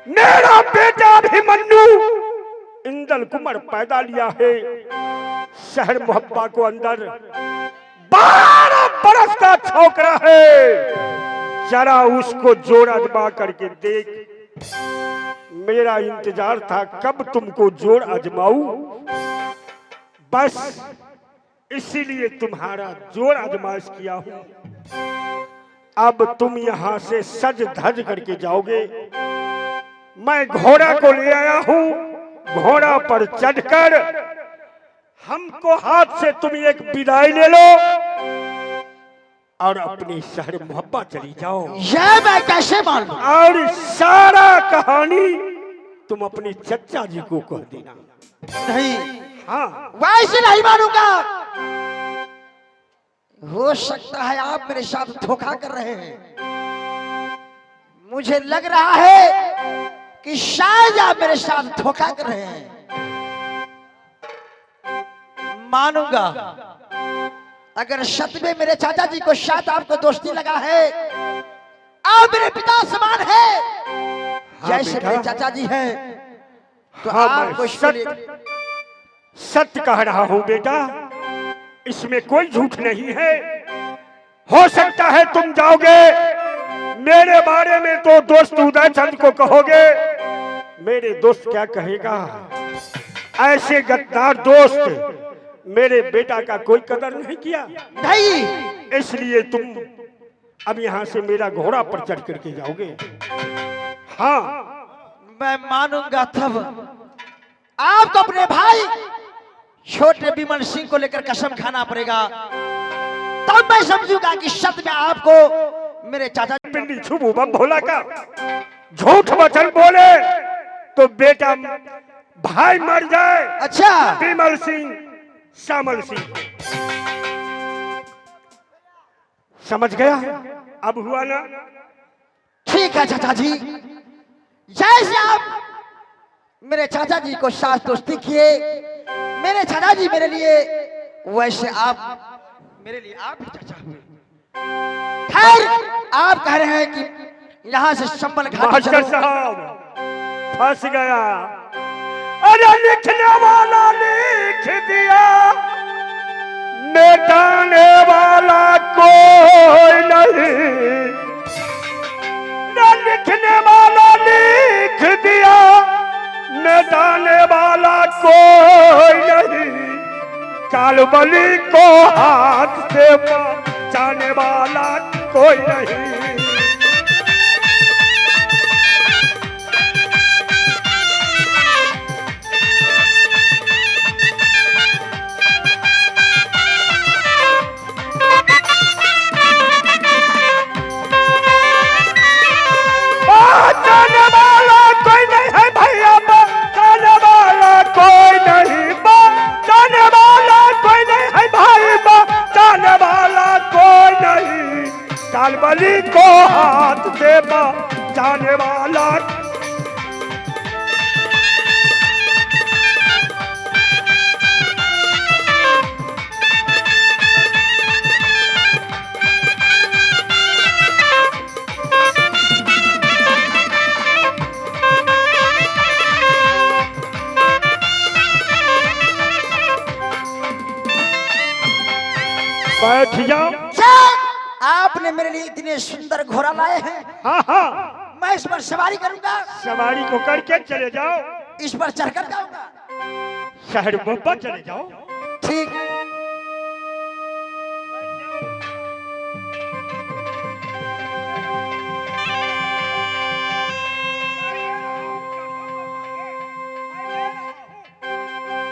मेरा बेटा अभिमन्यु इंदल कुमार पैदा लिया है शहर मोहब्बा को अंदर 12 बरस का छोकरा है। जरा उसको जोर आजमा करके देख। मेरा इंतजार था कब तुमको जोर आजमाऊं, बस इसीलिए तुम्हारा जोर आजमाइश किया हूं। अब तुम यहां से सज धज करके जाओगे। मैं घोड़ा को ले आया हूं। घोड़ा पर चढ़कर हमको हाथ से तुम एक विदाई ले लो और अपने शहर मोहब्बा चली जाओ। यह मैं कैसे मानूं? और सारा कहानी तुम अपने चचा जी को कह देना। नहीं, हाँ, वैसे नहीं मानूंगा। हो सकता है आप मेरे साथ धोखा कर रहे हैं। मुझे लग रहा है कि शायद आप मेरे साथ धोखा कर रहे हैं। मानूंगा अगर सच में मेरे चाचा जी को शायद आपको दोस्ती लगा है। आप मेरे पिता समान है। जैसे मेरे चाचा जी हैं तो आपको सत्य कह रहा हूं बेटा, इसमें कोई झूठ नहीं है। हो सकता है तुम जाओगे, मेरे बारे में तो दोस्त उदय चंद को कहोगे। मेरे दोस्त क्या कहेगा? ऐसे गद्दार दोस्त मेरे बेटा का कोई कदर नहीं किया। नहीं, इसलिए तुम अब यहां से मेरा घोड़ा पर चढ़ करके जाओगे। हाँ, मैं मानूंगा तब आपको अपने भाई छोटे विमल सिंह को लेकर कसम खाना पड़ेगा। तब मैं समझूंगा कि सच में आपको मेरे चाचा पिंडी छुबू बम भोला का झूठ वचन बोले तो बेटा भाई मर जाए। अच्छा, विमल सिंह श्यामल सिंह समझ गया? अब हुआ ना? ठीक है चाचा जी। जैसे आप मेरे चाचा जी को साथ दोस्ती किए, मेरे चाचा जी मेरे लिए, वैसे आप मेरे लिए आप भी चाचा हुए। खैर, आप कह रहे हैं कि यहाँ से संबल घाटी मास्टर चलो। साहब फंस गया। अरे लिखने वाला लिख दिया, मिटाने वाला कोई नहीं। न लिखने वाला लिख दिया, मिटाने वाला कोई नहीं। कालबली को हाथ से बचाने वाला कोई नहीं। बचाने वाला कोई नहीं है भैया, बचाने वाला कोई नहीं। बचाने वाला कोई नहीं है भाई, बचाने वाला कोई नहीं। कालबली को हाथ से बचाने वाला बैठ जाओ। क्या आपने मेरे लिए इतने सुंदर घोड़ा लाए हैं? हाँ हाँ, मैं इस पर सवारी करूंगा। सवारी को करके चले जाओ। इस पर चढ़कर जाऊंगा। शहर मोहब्बा चले जाओ। ठीक।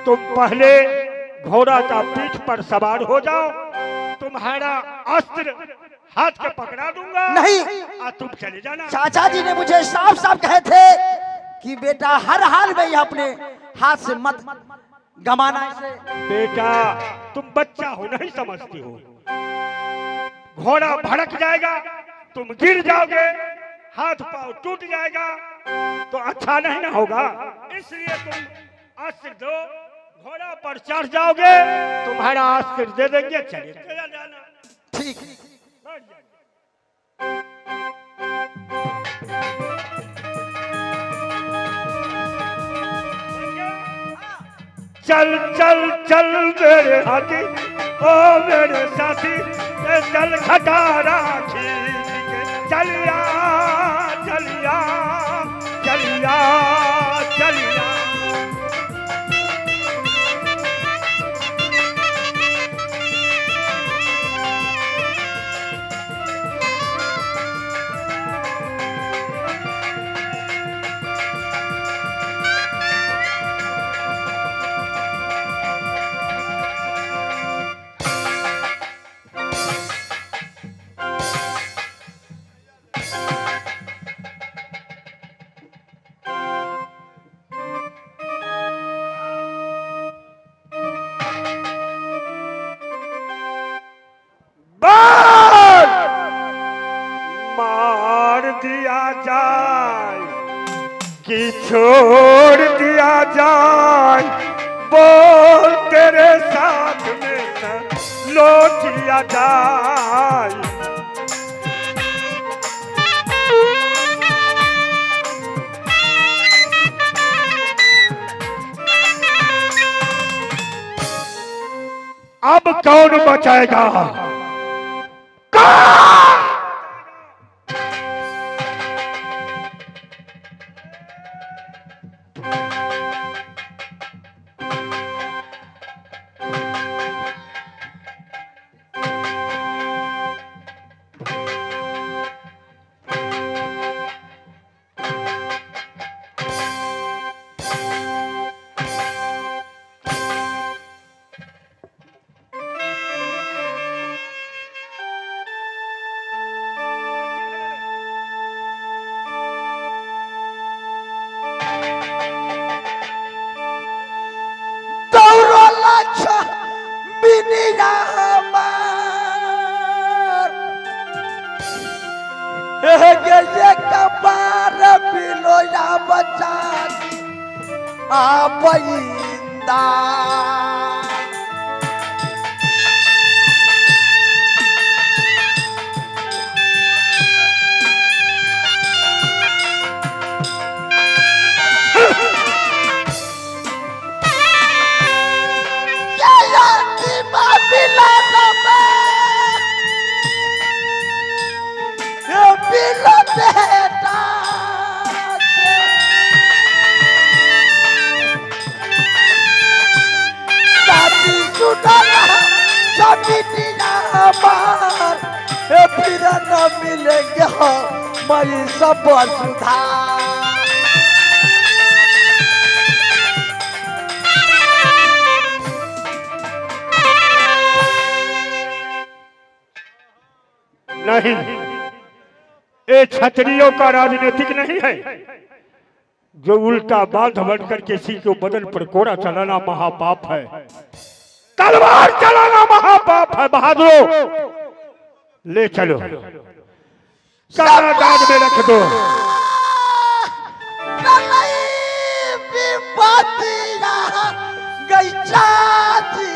तुम पहले घोड़ा का पीठ पर सवार हो जाओ। तुम्हारा अस्त्र हाथ के पकड़ा दूंगा। नहीं, तुम चले जाना। चाचा जी ने मुझे साफ साफ कहे थे कि बेटा हर हाल में यह अपने हाथ से मत गमाना इसे। बेटा तुम बच्चा हो, नहीं समझती हो। घोड़ा भड़क जाएगा, तुम गिर जाओगे, हाथ पांव टूट जाएगा तो अच्छा नहीं ना होगा। इसलिए तुम अस्त्र दो, घोड़ा पर चढ़ जाओगे, तुम्हारा अस्त्र दे देंगे, चले जाना। ठीक। बैठ जाओ। चल चल चल मेरे हाथी ओ मेरे साथी चल खटारा खींच के चलिया चलिया चलिया चलिया। मार दिया जाए कि छोड़ दिया जाए, बोल तेरे साथ में लो किया जाए। अब कौन बचाएगा? ये कपार बिलोया बचा आबइंदा फिर न मिलेंगे मई सब सुधार। नहीं, ये क्षत्रियों का राजनीतिक नहीं है। जो उल्टा बांध बन कर किसी को बदन पर कोड़ा चलाना महापाप है, तलवार चलाना महापाप है। बहादुर ले चलो, कारागार में रख दो। गई चाची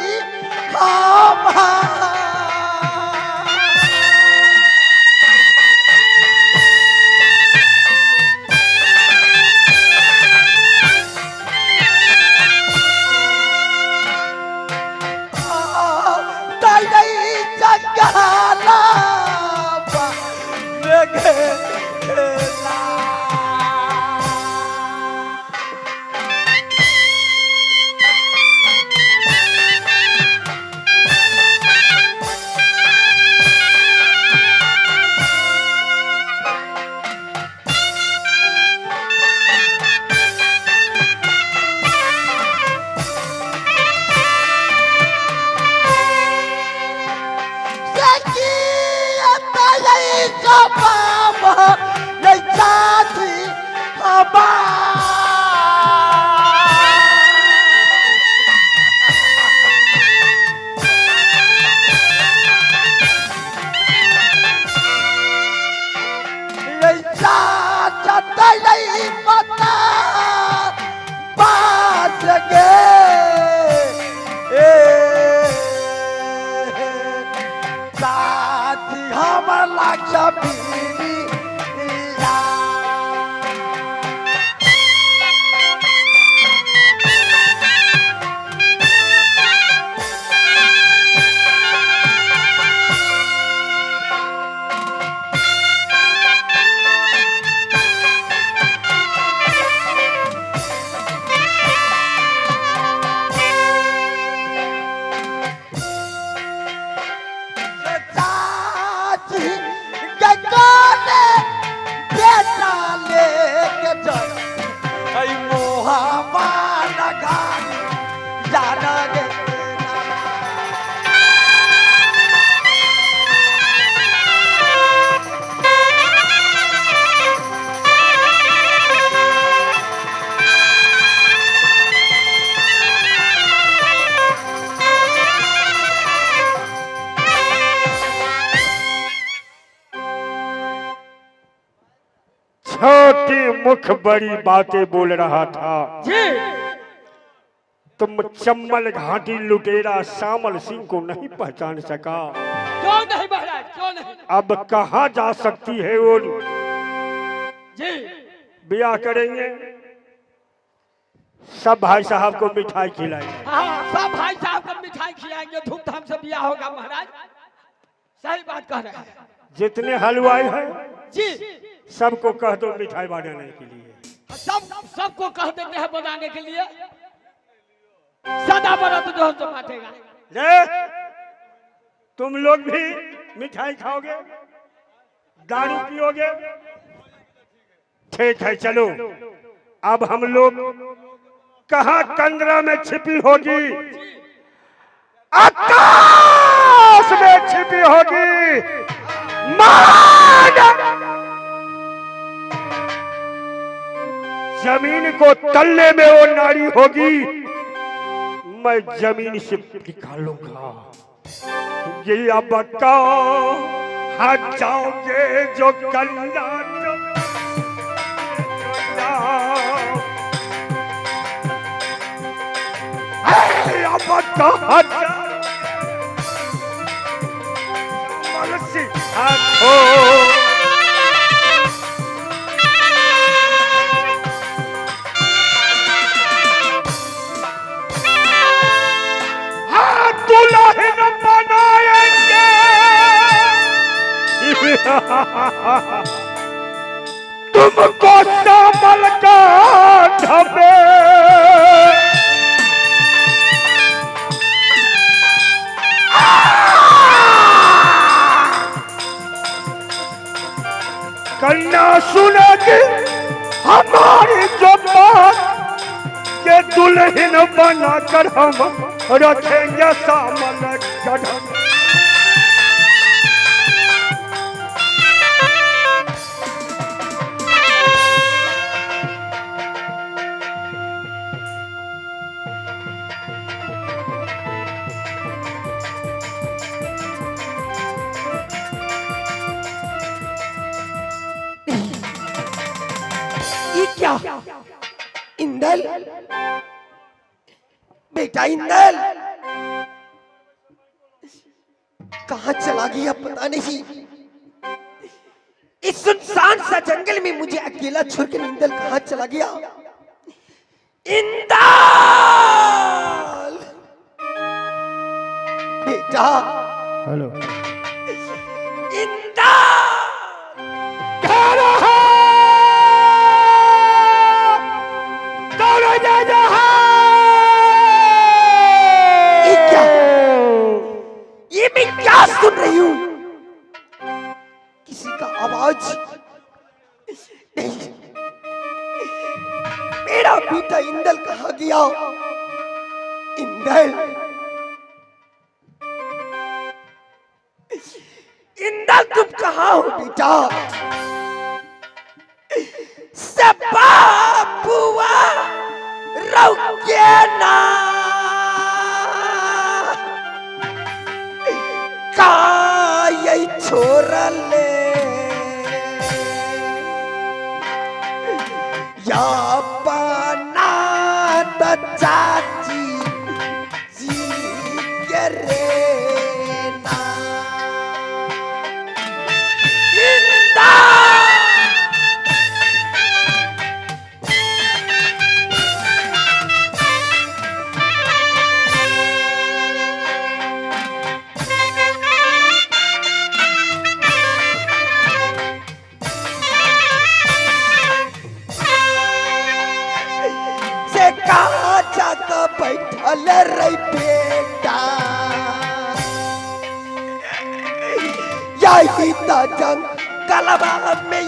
आई मोहब्बा लगा जाना गे छोटी मुख बड़ी बातें बोल रहा था जी तुम चम्मल घाटी लुटेरा श्यामल सिंह को नहीं पहचान सका। क्यों नहीं महाराज, क्यों नहीं? अब कहाँ जा सकती है वो? जी ब्याह करेंगे, सब भाई साहब को मिठाई खिलाएंगे। हाँ, सब भाई साहब को मिठाई खिलाएंगे, धूमधाम से ब्याह होगा महाराज। सही बात कह रहे हैं जितने हलवाई हैं जी, सबको कह दो मिठाई बनाने के लिए। सबको कह देते हैं बनाने के लिए। सदा बरत जो तो बांटेगा। ले, तुम लोग भी मिठाई खाओगे, दारू पियोगे, ठीक है चलो। अब हम लोग कहाँ कंदरा में छिपी होगी? आकाश में छिपी होगी। जमीन को तलने में वो नारी होगी, मैं जमीन से निकालूंगा। ये अब हाथ जाओगे जो कल्ला तुमको श्यामल का ढबे कन्या सुनेगी हमारी जो बात के दुल्हन बनाकर हम रखेंगे श्यामल का ढबे। क्या इंदल, बेटा इंदल कहाँ चला गया पता नहीं। इस सुनसान सा जंगल में मुझे अकेला छोड़कर इंदल कहाँ चला गया? इंदल बेटा, हेलो इंदल ये मैं क्या सुन रही हूँ? किसी का आवाज नहीं। मेरा बेटा इंदल कहाँ गया? इंदल, इंदल तुम कहाँ हो बेटा? सबा बुआ रौके ना यही छोरा ले या बना तो चाची जी के रे ना बैठल रही बेटा, यही तो जंगलवा में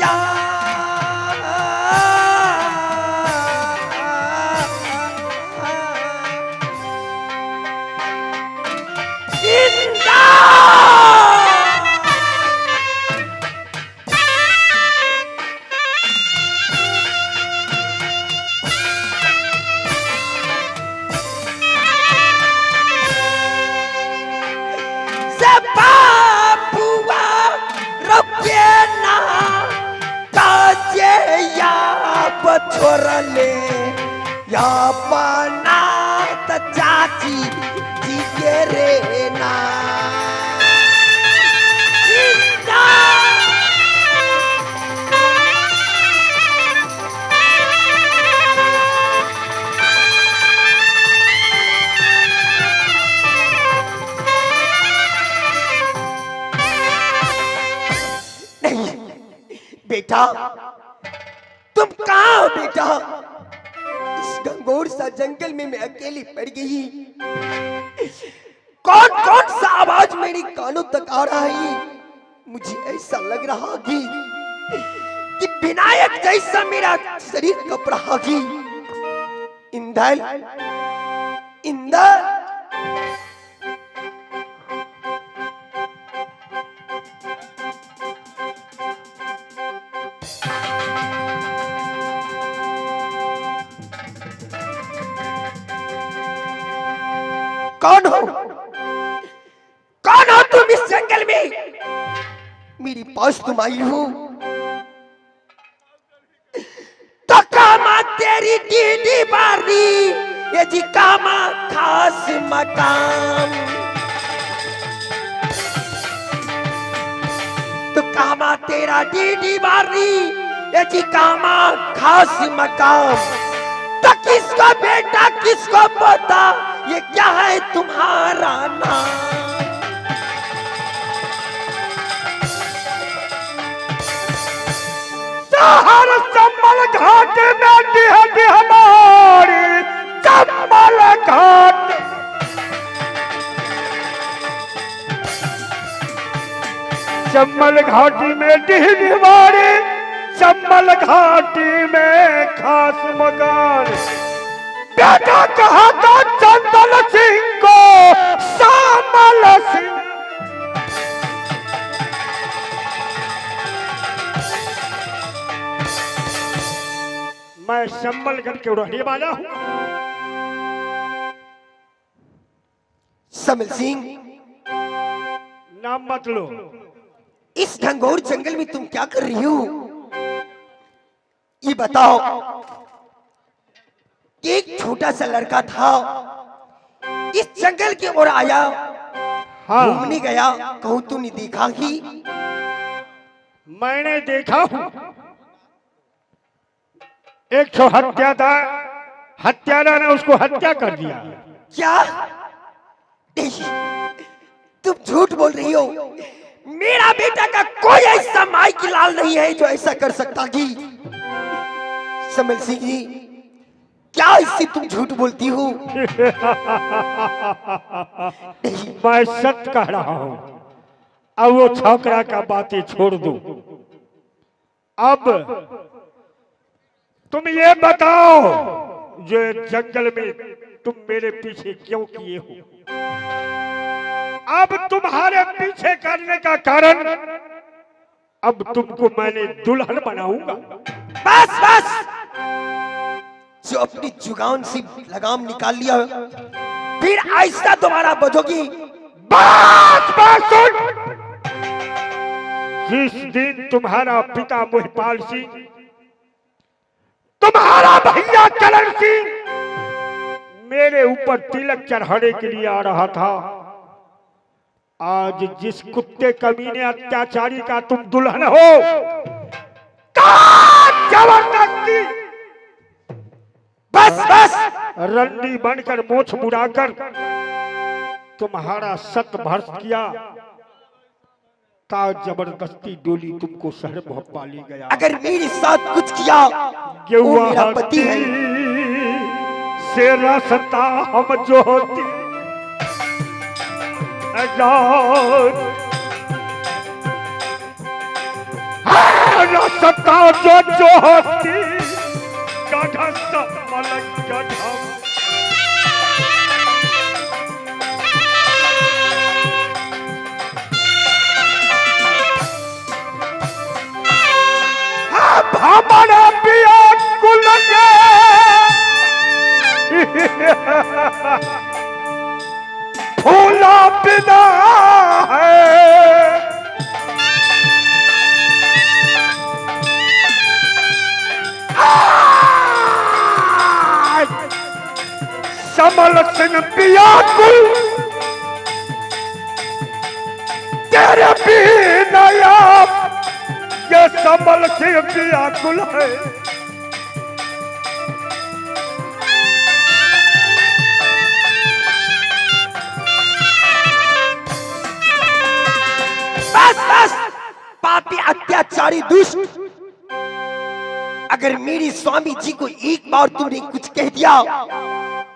छोड़ ले या पाना त चाची जी के रे ना बेटा तुम कहाँ हो बेटा? इस घंघोर सा जंगल में मैं अकेली पड़ गई। कौन कौन सा आवाज मेरी कानों तक आ रहा है? मुझे ऐसा लग रहा कि विनायक जैसा मेरा शरीर कप रहा है। इंदल इंदल कौन हो? कौन हो तुम इस जंगल में? मेरी पास तुम आई हो तो कामा तेरी दीदी बारी ये जी कामा खास मकाम तो कामा तेरा दीदी बारी ये जी कामा खास मकाम तो किसको बेटा किसको पता ये क्या है तुम्हारा नाम? हर चंबल घाट में डिहडी हमारी चंबल घाट चंबल घाटी में डिहडी हमारी चंबल घाटी में खास मकान बेटा कहा था चंदन सिंह को श्यामल सिंह मैं संबलगढ़ के रहने वाला हूं। समल सिंह नाम मत लो। इस घंघोर जंगल में तुम क्या कर रही हो? ये बताओ। एक छोटा सा लड़का था इस जंगल की ओर आया हाँ। घूमने गया कहूं तूने देखा ही? मैंने देखा हूं एक तो हत्यारा ने उसको हत्या कर दिया। क्या? तुम झूठ बोल रही हो। मेरा बेटा का कोई ऐसा माई की लाल नहीं है जो ऐसा कर सकता कि समल सिंह जी क्या इससे तुम झूठ बोलती हो? मैं सच कह रहा हूं। अब वो छोकरा का बातें छोड़ दो। अब तुम ये बताओ जो जंगल में तुम मेरे पीछे क्यों किए हो? अब तुम्हारे पीछे करने का कारण अब तुमको मैंने दुल्हन बनाऊंगा। बस बस जो अपनी जुगान से लगाम निकाल लिया फिर आहिस्ता दोबारा बजोगी। बात सुन। जिस दिन तुम्हारा पिता महिपाल सिंह तुम्हारा भैया करण सिंह मेरे ऊपर तिलक चढ़ाने के लिए आ रहा था, आज जिस कुत्ते कमीने अत्याचारी का तुम दुल्हन हो जबरदस्ती बस रंडी बनकर मोछ मुड़ाकर तुम्हारा सत भ्रष्ट किया ता जबरदस्ती डोली तुमको शहर भोपाल ले गया। अगर मेरे साथ कुछ किया वो मेरा पति है। से रास्ता हम जो होती रास्ता जो होती गढ़ा सब मलक गढ़ा हमारा पिया कुल के फूला बिना है समल सिंह व्याकुल तेरे बिना ये समल सिंह व्याकुल है। बस बस पापी अत्याचारी दुष्ट, अगर मेरे स्वामी जी को एक बार तुमने कुछ कह दिया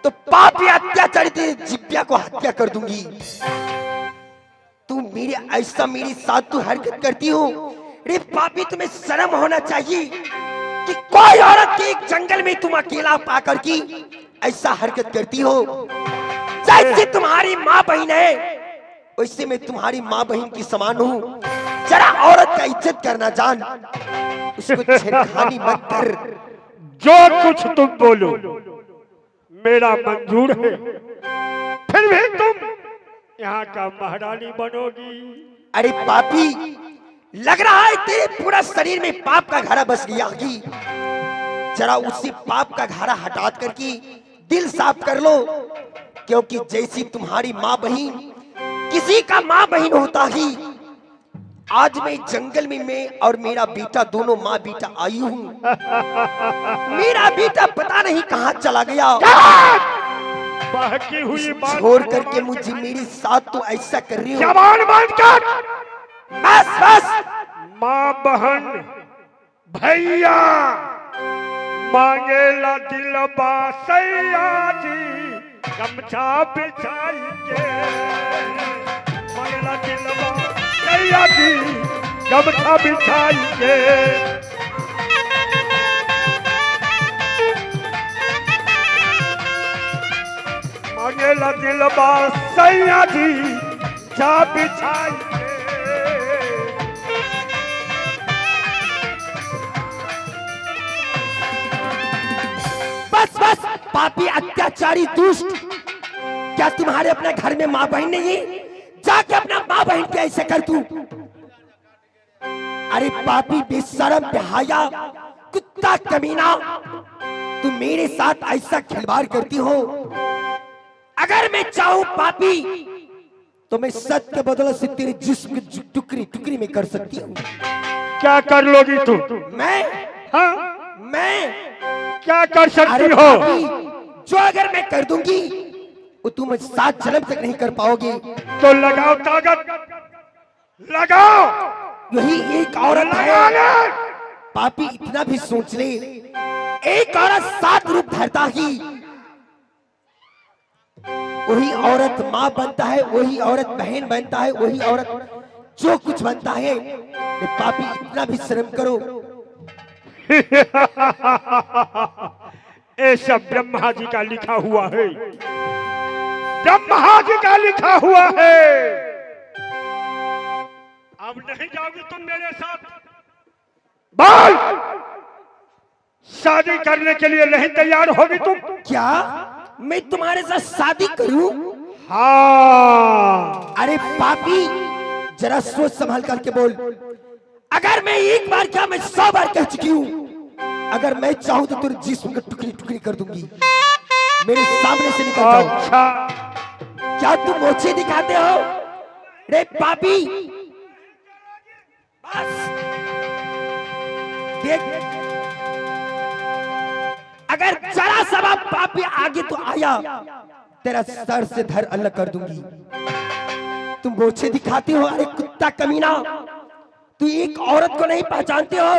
तो पापी अत्याचारी तेरे जिब्या को हत्या कर दूंगी। तू मेरे ऐसा मेरे साथ तू हरकत करती हो, रे पापी तुम्हें शर्म होना चाहिए कि कोई औरत के एक जंगल में तुम अकेला पाकर की ऐसा हरकत करती हो। जैसे तुम्हारी माँ बहन है वैसे मैं तुम्हारी माँ बहन की समान हूँ। जरा औरत का इज्जत करना जान, उसको छेड़खानी मत कर। जो कुछ तुम बोलो मेरा मंजूर है, फिर भी तुम यहाँ का महारानी बनोगी। अरे पापी, लग रहा है तेरे पूरा शरीर में पाप का घड़ा बस गया होगी। जरा उसी पाप का घड़ा हटा करके दिल साफ कर लो, क्योंकि जैसी तुम्हारी माँ बहन किसी का माँ बहन होता ही, आज मैं जंगल में मैं और मेरा बेटा दोनों माँ बेटा आई हूँ। मेरा बेटा पता नहीं कहाँ चला गया। बाकी हुई बात छोड़ करके मुझे मेरे साथ तो ऐसा कर रही हो। जबान बंद कर। बस बस, माँ बहन भैया मांगेला दिलबा सैया जी, गमछा बिछाएंगे। मांगेला दिलबा सैया जी, गमछा बिछाएंगे। मांगेला दिलबा सैया जी, जा बिछाएंगे। बस बस पापी अत्याचारी दुष्ट, क्या तुम्हारे अपने घर में माँ बहन नहीं है? जाके अपना माँ बहन के ऐसे कर तू। अरे पापी बेशरम बेहया कुत्ता कमीना, तू मेरे साथ ऐसा खिलवाड़ करती हो। अगर मैं चाहूं पापी तो मैं सत्य के बदले से तेरे जिस्म की टुकड़ी टुकड़ी में कर सकती हूँ। क्या कर लोगी तू? मैं हाँ? मैं क्या कर सकती अरे हो? पापी, जो अगर मैं कर दूंगी वो तुम 7 जन्म तक नहीं कर पाओगे। तो लगाओ ताकत, लगाओ। यही एक औरत लगा ले। है पापी, इतना भी सोच ले, एक औरत 7 रूप धरता ही। वही औरत माँ बनता है, वही औरत बहन बनता है, वही औरत जो कुछ बनता है। पापी इतना भी शर्म करो। ऐसा ब्रह्मा जी का लिखा हुआ है, ब्रह्मा जी का लिखा हुआ है। अब नहीं जाओगी तुम मेरे साथ? बोल, शादी करने के लिए नहीं तैयार होगी तुम? क्या मैं तुम्हारे साथ शादी करूं? हाँ। अरे पापी, जरा सोच संभाल करके बोल। अगर मैं एक बार क्या मैं 100 बार कह चुकी हूँ। अगर मैं चाहूं तो तेरे जिस्म को टुकड़ी टुकड़ी कर दूंगी। मेरे सामने से निकल जाओ। अच्छा, क्या तुम मोछे दिखाते हो? रे पापी, बस देख, अगर जरा सा पापी आगे तो आया, तेरा सर से धर अलग कर दूंगी। तुम मोछे दिखाते हो? अरे कुत्ता कमीना, तू एक औरत को नहीं पहचानते हो?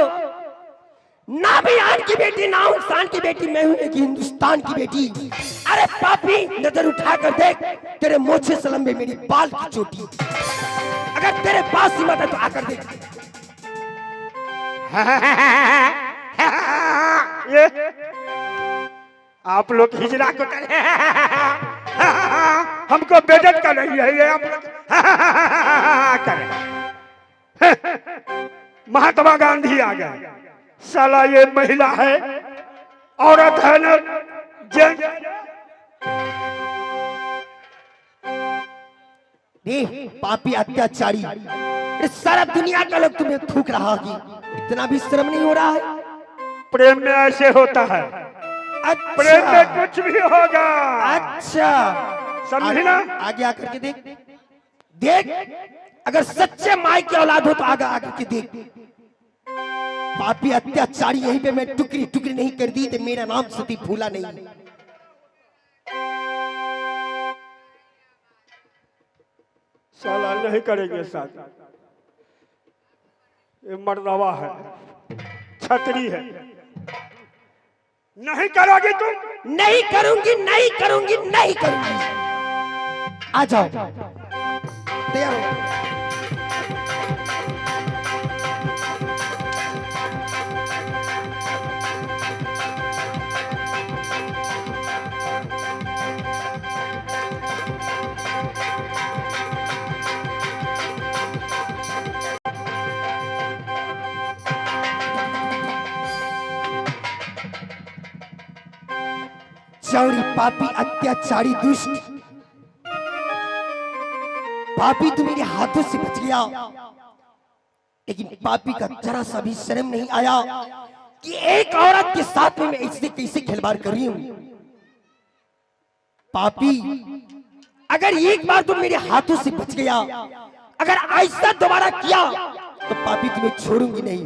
ना भी आन की बेटी, ना इंसान की बेटी, मैं हूं एक हिंदुस्तान की बेटी। अरे पापी, नजर उठा कर देख, तेरे मोछे से लंबे मेरी बाल की चोटी। अगर तेरे पास हिम्मत है तो आकर देख। ये आप लोग हिजरा को करे, हमको बेइज्जत कर रही है ये आप लोग करे। महात्मा गांधी आ गए, साला ये महिला है, औरत है ना, जेंट्स। पापी अत्याचारी, सारा दुनिया का लोग तुम्हें थूक रहा है, इतना भी शर्म नहीं हो रहा है? प्रेम में ऐसे होता है, प्रेम में कुछ भी होगा। अच्छा समझी ना? आगे आकर के देख देख, अगर सच्चे माई की औलाद हो तो आगे आकर के देख। पापी अत्याचारी यहीं पे मैं टुकड़ी टुकड़ी नहीं कर दी तो मेरा नाम सती फूला नहीं। साला नहीं करेंगे शादी, ये मर्दावा है, छतरी है। नहीं करोगी तुम? नहीं करूंगी, नहीं करूंगी, नहीं करूंगी। आ जाओ, तैयार हो। चौड़ी पापी अत्याचारी दुष्ट पापी, तू मेरे हाथों से बच गया, लेकिन पापी का जरा सा भी शर्म नहीं आया कि एक औरत के साथ में मैं इससे कैसे खिलवाड़ कर रही हूं। पापी, अगर एक बार तू मेरे हाथों से बच गया, अगर ऐसा दोबारा किया तो पापी तुम्हें छोड़ूंगी नहीं।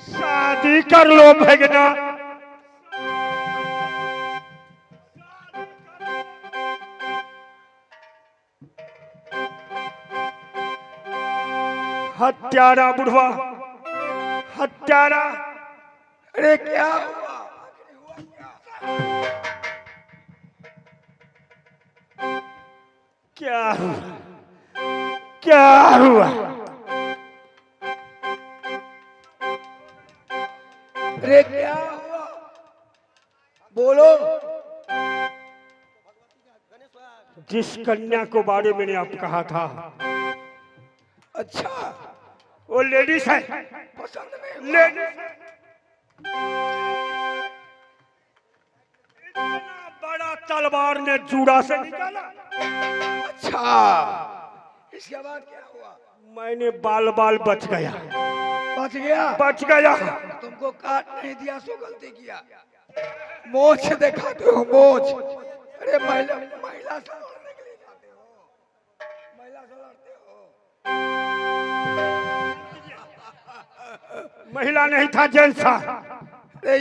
शादी कर लो भगना। हत्यारा बुढ़वा, हत्यारा। अरे क्या हुआ? क्या हुआ? क्या हुआ? अरे क्या हुआ? बोलो। जिस कन्या को बारे में मैंने आप कहा था, अच्छा, वो लेडीज है। पसंद नहीं? लेडीज इतना बड़ा तलवार ने जूड़ा से निकाला। अच्छा, इसके बाद क्या हुआ? मैंने बाल बाल बच गया, बच गया? बच गया। तुमको काट नहीं दिया सो गलती किया। मोछ दिखाते हो, मोछ। अरे महिला महिला से लड़ने के लिए जाते हो, महिला से लड़ते हो। महिला नहीं था, जेंट्स था। अरे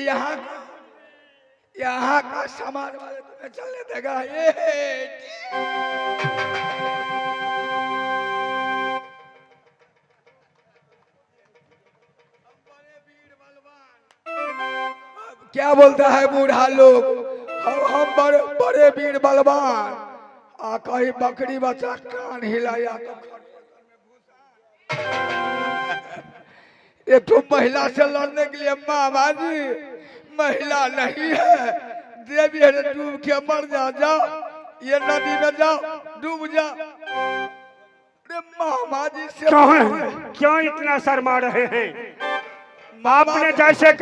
यहाँ का समाज वाले तुम्हें चलने देगा? क्या बोलता है बूढ़ा लोग? हम बड़े बड़े वीर बलवान। कहीं बकरी बचा कान हिलाया तो ये तो महिला से लड़ने के लिए मामा जी महिला नहीं है, देवी है। डूब के मर जाओ, ये नदी में जाओ, डूब जाओ। अरे मामा जी से क्यों इतना शर्मा रहे हैं? आपने जैसे